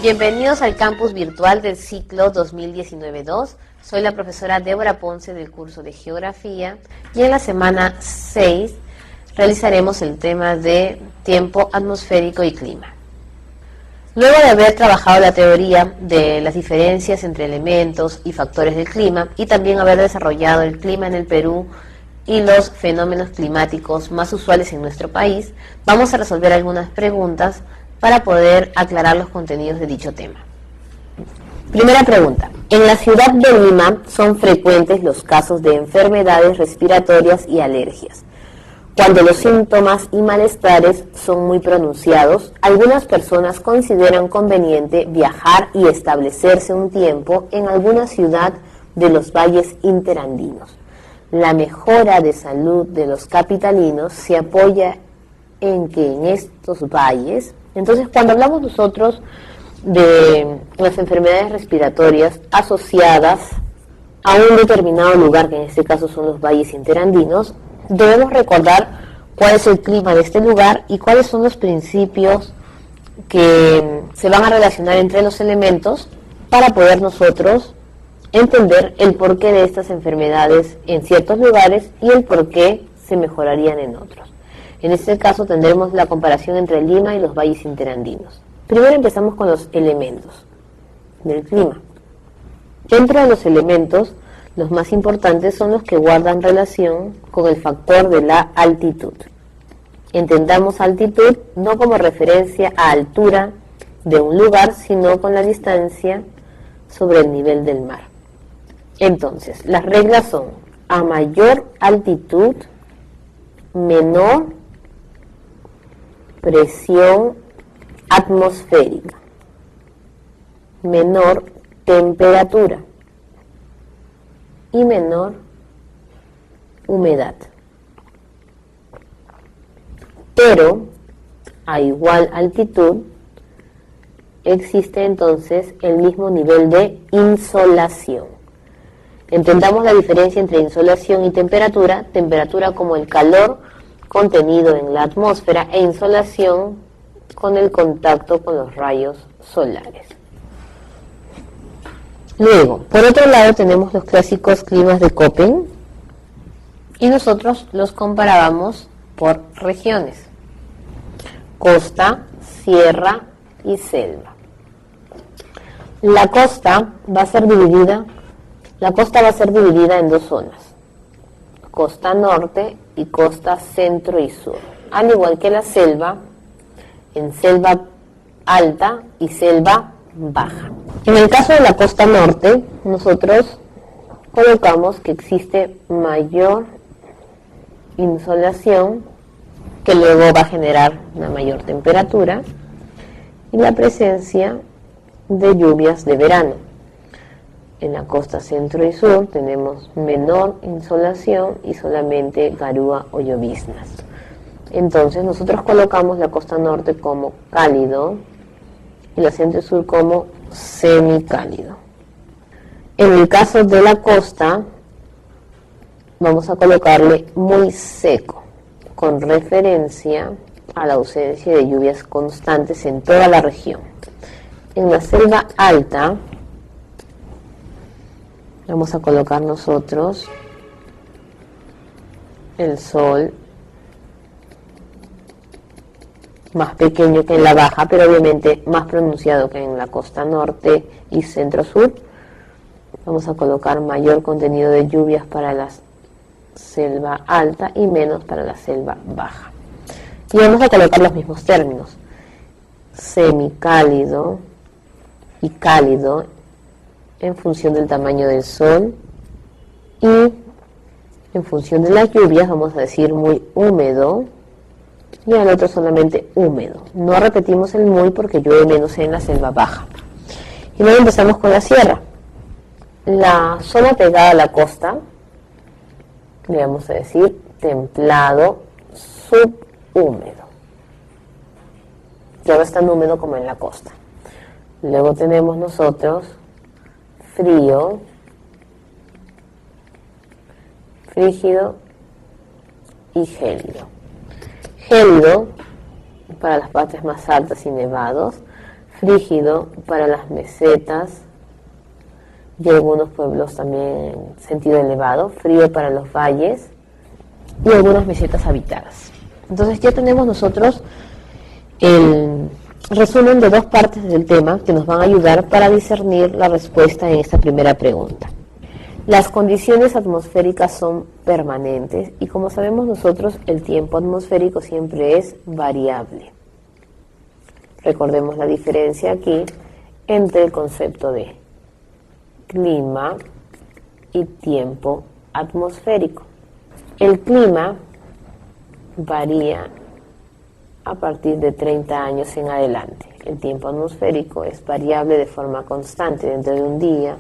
Bienvenidos al campus virtual del ciclo 2019-2. Soy la profesora Débora Ponce del curso de Geografía y en la semana 6 realizaremos el tema de tiempo atmosférico y clima. Luego de haber trabajado la teoría de las diferencias entre elementos y factores del clima y también haber desarrollado el clima en el Perú y los fenómenos climáticos más usuales en nuestro país, vamos a resolver algunas preguntas para poder aclarar los contenidos de dicho tema. Primera pregunta. En la ciudad de Lima son frecuentes los casos de enfermedades respiratorias y alergias. Cuando los síntomas y malestares son muy pronunciados, algunas personas consideran conveniente viajar y establecerse un tiempo en alguna ciudad de los valles interandinos. La mejora de salud de los capitalinos se apoya en que en estos valles, entonces cuando hablamos nosotros de las enfermedades respiratorias asociadas a un determinado lugar, que en este caso son los valles interandinos, debemos recordar cuál es el clima de este lugar y cuáles son los principios que se van a relacionar entre los elementos para poder nosotros entender el porqué de estas enfermedades en ciertos lugares y el porqué se mejorarían en otros. En este caso tendremos la comparación entre Lima y los valles interandinos. Primero empezamos con los elementos del clima. Dentro de los elementos, los más importantes son los que guardan relación con el factor de la altitud. Entendamos altitud no como referencia a altura de un lugar, sino con la distancia sobre el nivel del mar. Entonces, las reglas son: a mayor altitud, menor presión atmosférica, menor temperatura y menor humedad. Pero a igual altitud existe entonces el mismo nivel de insolación. Entendamos la diferencia entre insolación y temperatura como el calor contenido en la atmósfera e insolación con el contacto con los rayos solares. Luego, por otro lado tenemos los clásicos climas de Köppen y nosotros los comparábamos por regiones: costa, sierra y selva. La costa va a ser dividida en dos zonas: costa norte y costa centro y sur, al igual que la selva, en selva alta y selva baja. En el caso de la costa norte, nosotros colocamos que existe mayor insolación, que luego va a generar una mayor temperatura, y la presencia de lluvias de verano. En la costa centro y sur tenemos menor insolación y solamente garúa o lloviznas. Entonces nosotros colocamos la costa norte como cálido y la centro y sur como semicálido. En el caso de la costa vamos a colocarle muy seco, con referencia a la ausencia de lluvias constantes en toda la región. En la selva alta vamos a colocar nosotros el sol más pequeño que en la baja, pero obviamente más pronunciado que en la costa norte y centro-sur. Vamos a colocar mayor contenido de lluvias para la selva alta y menos para la selva baja. Y vamos a colocar los mismos términos: semicálido y cálido en función del tamaño del sol, y en función de las lluvias vamos a decir muy húmedo y al otro solamente húmedo. No repetimos el muy porque llueve menos en la selva baja. Y luego empezamos con la sierra. La zona pegada a la costa, le vamos a decir templado subhúmedo. Ya no es tan húmedo como en la costa. Luego tenemos nosotros frío, frígido y gélido. Gélido para las partes más altas y nevados, rígido para las mesetas y algunos pueblos también en sentido elevado, frío para los valles y algunas mesetas habitadas. Entonces ya tenemos nosotros el resumen de dos partes del tema que nos van a ayudar para discernir la respuesta en esta primera pregunta. Las condiciones atmosféricas son permanentes y como sabemos nosotros el tiempo atmosférico siempre es variable. Recordemos la diferencia aquí entre el concepto de clima y tiempo atmosférico. El clima varía a partir de 30 años en adelante. El tiempo atmosférico es variable de forma constante dentro de un día,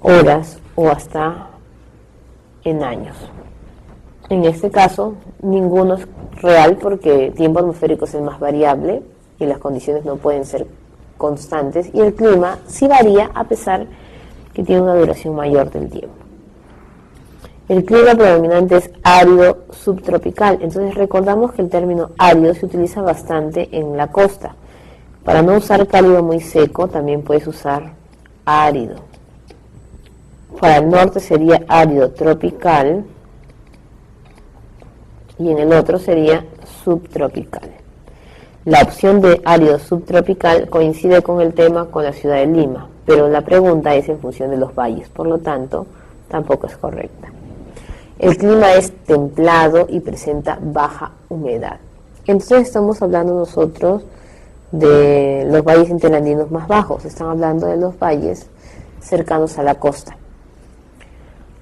horas o hasta en años. En este caso, ninguno es real porque el tiempo atmosférico es el más variable y las condiciones no pueden ser constantes, y el clima sí varía a pesar que tiene una duración mayor del tiempo. El clima predominante es árido subtropical, entonces recordamos que el término árido se utiliza bastante en la costa. Para no usar cálido muy seco, también puedes usar árido. Para el norte sería árido tropical y en el otro sería subtropical. La opción de árido subtropical coincide con el tema con la ciudad de Lima, pero la pregunta es en función de los valles, por lo tanto, tampoco es correcta. El clima es templado y presenta baja humedad. Entonces estamos hablando nosotros de los valles interandinos más bajos, estamos hablando de los valles cercanos a la costa.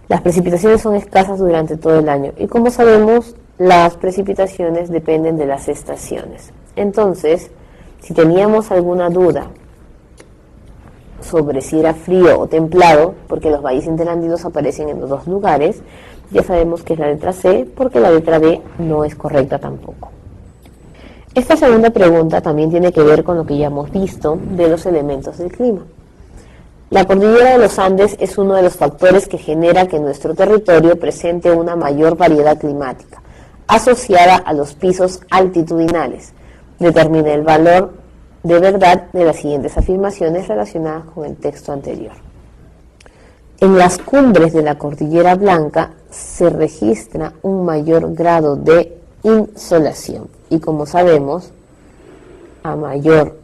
Las precipitaciones son escasas durante todo el año y como sabemos, las precipitaciones dependen de las estaciones. Entonces, si teníamos alguna duda sobre si era frío o templado, porque los valles interandinos aparecen en los dos lugares, ya sabemos que es la letra C, porque la letra B no es correcta tampoco. Esta segunda pregunta también tiene que ver con lo que ya hemos visto de los elementos del clima. La cordillera de los Andes es uno de los factores que genera que nuestro territorio presente una mayor variedad climática, asociada a los pisos altitudinales. Determina el valor de verdad de las siguientes afirmaciones relacionadas con el texto anterior. En las cumbres de la Cordillera Blanca se registra un mayor grado de insolación y como sabemos, a mayor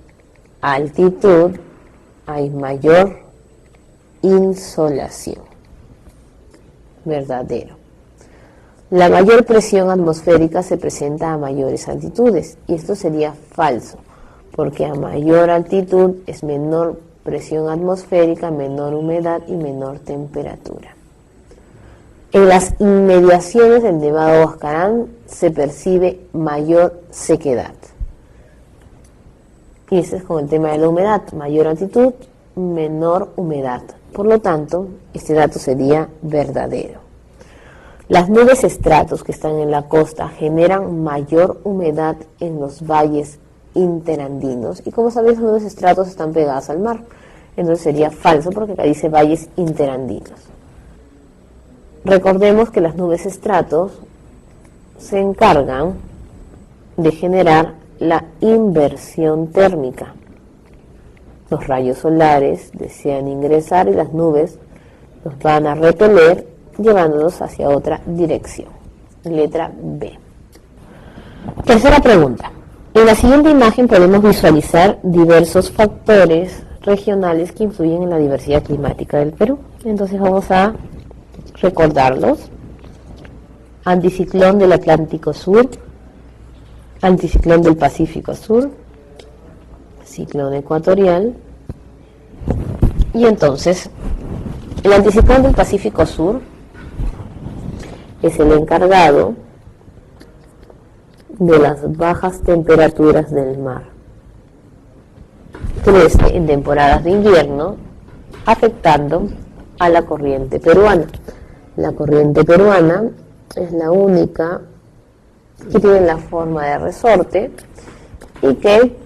altitud hay mayor insolación. Verdadero. La mayor presión atmosférica se presenta a mayores altitudes y esto sería falso, porque a mayor altitud es menor presión atmosférica, menor humedad y menor temperatura. En las inmediaciones del Nevado Huascarán se percibe mayor sequedad. Y ese es con el tema de la humedad, mayor altitud, menor humedad. Por lo tanto, este dato sería verdadero. Las nubes estratos que están en la costa generan mayor humedad en los valles interandinos y como sabéis, las nubes estratos están pegadas al mar. Entonces sería falso porque acá dice valles interandinos. Recordemos que las nubes estratos se encargan de generar la inversión térmica. Los rayos solares desean ingresar y las nubes los van a repeler llevándolos hacia otra dirección. Letra B. Tercera pregunta. En la siguiente imagen podemos visualizar diversos factores regionales que influyen en la diversidad climática del Perú. Entonces vamos a recordarlos. Anticiclón del Atlántico Sur, anticiclón del Pacífico Sur, ciclón ecuatorial. Y entonces, el anticiclón del Pacífico Sur es el encargado de las bajas temperaturas del mar. Crece en temporadas de invierno, afectando a la corriente peruana. La corriente peruana es la única que tiene la forma de resorte y que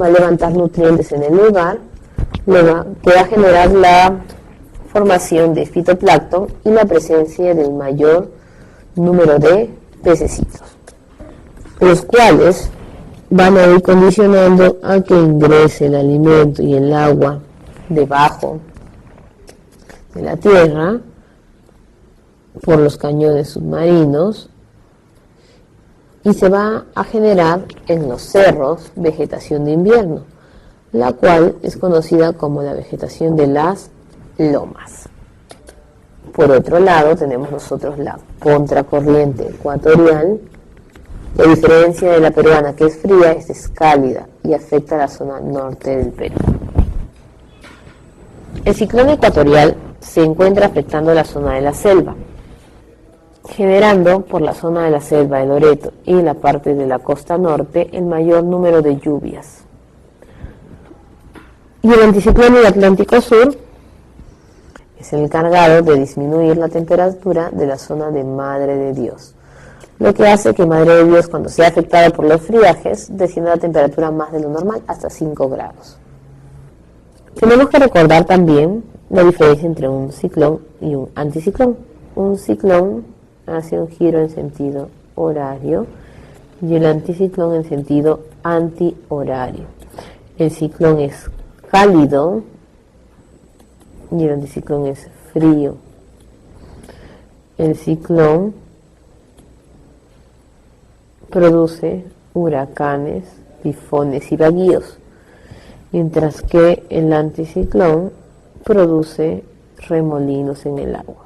va a levantar nutrientes en el lugar, que va a generar la formación de fitoplancton y la presencia del mayor número de pececitos, los cuales van a ir condicionando a que ingrese el alimento y el agua debajo de la tierra por los cañones submarinos y se va a generar en los cerros vegetación de invierno, la cual es conocida como la vegetación de las lomas. Por otro lado, tenemos nosotros la contracorriente ecuatorial. La diferencia de la peruana, que es fría, esta es cálida y afecta a la zona norte del Perú. El ciclón ecuatorial se encuentra afectando la zona de la selva, generando por la zona de la selva de Loreto y la parte de la costa norte el mayor número de lluvias. Y el anticiclón del Atlántico Sur es el encargado de disminuir la temperatura de la zona de Madre de Dios, lo que hace que Madre de Dios, cuando sea afectada por los friajes, descienda la temperatura más de lo normal, hasta 5 grados. Tenemos que recordar también la diferencia entre un ciclón y un anticiclón. Un ciclón hace un giro en sentido horario y el anticiclón en sentido antihorario. El ciclón es cálido y el anticiclón es frío. El ciclón produce huracanes, tifones y baguíos, mientras que el anticiclón produce remolinos en el agua.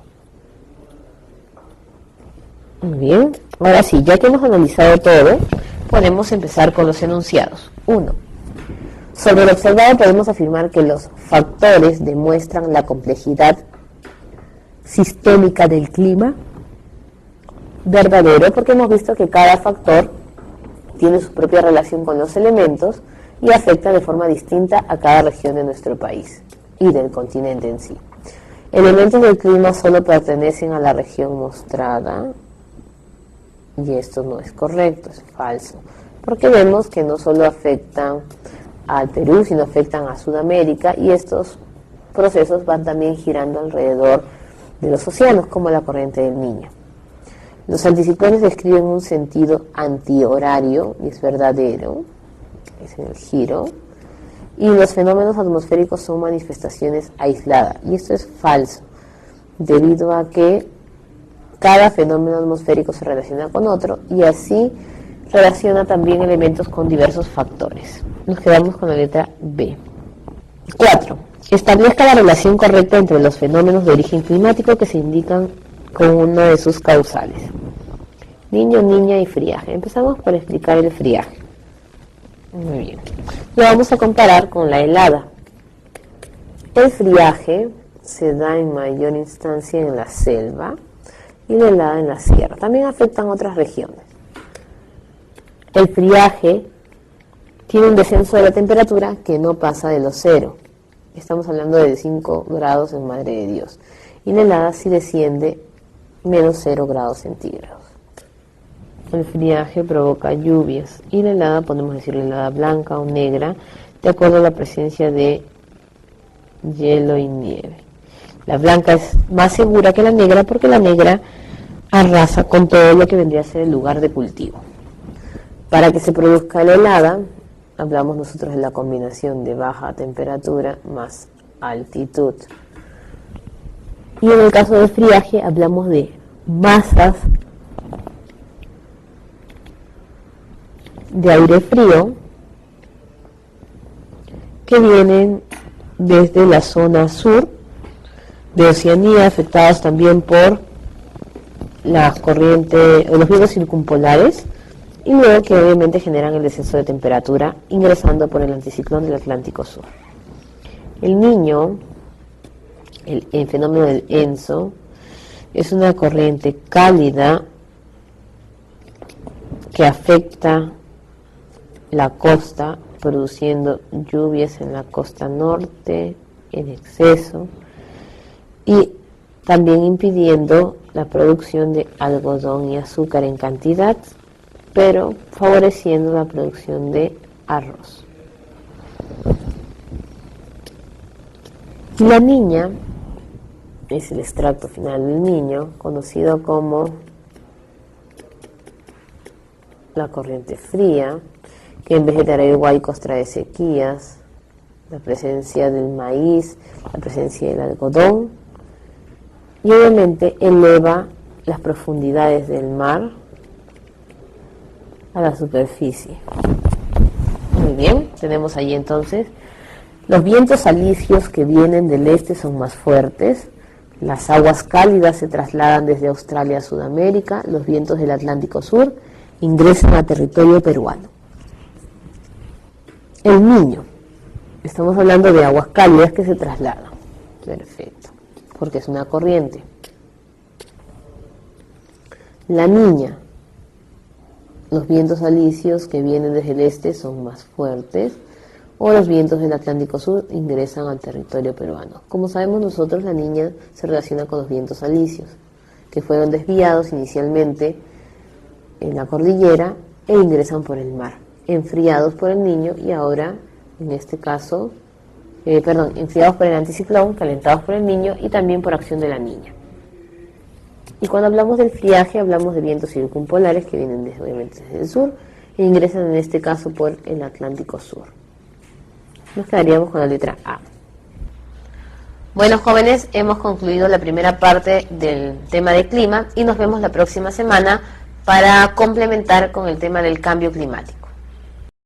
Muy bien, ahora sí, ya que hemos analizado todo, podemos empezar con los enunciados. 1. Sobre lo observado podemos afirmar que los factores demuestran la complejidad sistémica del clima. Verdadero, porque hemos visto que cada factor tiene su propia relación con los elementos y afecta de forma distinta a cada región de nuestro país y del continente en sí. Elementos del clima solo pertenecen a la región mostrada, y esto no es correcto, es falso, porque vemos que no solo afectan al Perú, sino afectan a Sudamérica, y estos procesos van también girando alrededor de los océanos, como la corriente del Niño. Los anticiclones describen un sentido antihorario, y es verdadero, es en el giro, y los fenómenos atmosféricos son manifestaciones aisladas, y esto es falso, debido a que cada fenómeno atmosférico se relaciona con otro, y así relaciona también elementos con diversos factores. Nos quedamos con la letra B. 4. Establezca la relación correcta entre los fenómenos de origen climático que se indican con uno de sus causales. Niño, niña y friaje. Empezamos por explicar el friaje. Muy bien. Lo vamos a comparar con la helada. El friaje se da en mayor instancia en la selva y la helada en la sierra. También afectan otras regiones. El friaje tiene un descenso de la temperatura que no pasa de los 0. Estamos hablando de 5 grados en Madre de Dios. Y la helada sí desciende menos 0 grados centígrados. El friaje provoca lluvias y la helada, podemos decirle helada blanca o negra, de acuerdo a la presencia de hielo y nieve. La blanca es más segura que la negra porque la negra arrasa con todo lo que vendría a ser el lugar de cultivo. Para que se produzca la helada, hablamos nosotros de la combinación de baja temperatura más altitud. Y en el caso del friaje hablamos de masas de aire frío que vienen desde la zona sur de Oceanía, afectadas también por las corrientes o los vientos circumpolares, y luego que obviamente generan el descenso de temperatura ingresando por el anticiclón del Atlántico Sur. El Niño, el fenómeno del ENSO, es una corriente cálida que afecta la costa, produciendo lluvias en la costa norte en exceso y también impidiendo la producción de algodón y azúcar en cantidad, pero favoreciendo la producción de arroz. Y la niña es el extracto final del Niño, conocido como la corriente fría, que en vez de traer huaicos trae sequías, la presencia del maíz, la presencia del algodón, y obviamente eleva las profundidades del mar a la superficie. Muy bien, tenemos ahí entonces los vientos alisios que vienen del este son más fuertes, las aguas cálidas se trasladan desde Australia a Sudamérica, los vientos del Atlántico Sur ingresan a territorio peruano. El Niño, estamos hablando de aguas cálidas que se trasladan, perfecto, porque es una corriente. La Niña, los vientos alisios que vienen desde el este son más fuertes, o los vientos del Atlántico Sur ingresan al territorio peruano. Como sabemos nosotros, la Niña se relaciona con los vientos alisios, que fueron desviados inicialmente en la cordillera e ingresan por el mar, enfriados por el Niño y ahora, en este caso, enfriados por el anticiclón, calentados por el Niño y también por acción de la Niña. Y cuando hablamos del friaje, hablamos de vientos circumpolares que vienen obviamente desde el sur e ingresan en este caso por el Atlántico Sur. Nos quedaríamos con la letra A. Bueno, jóvenes, hemos concluido la primera parte del tema de clima y nos vemos la próxima semana para complementar con el tema del cambio climático.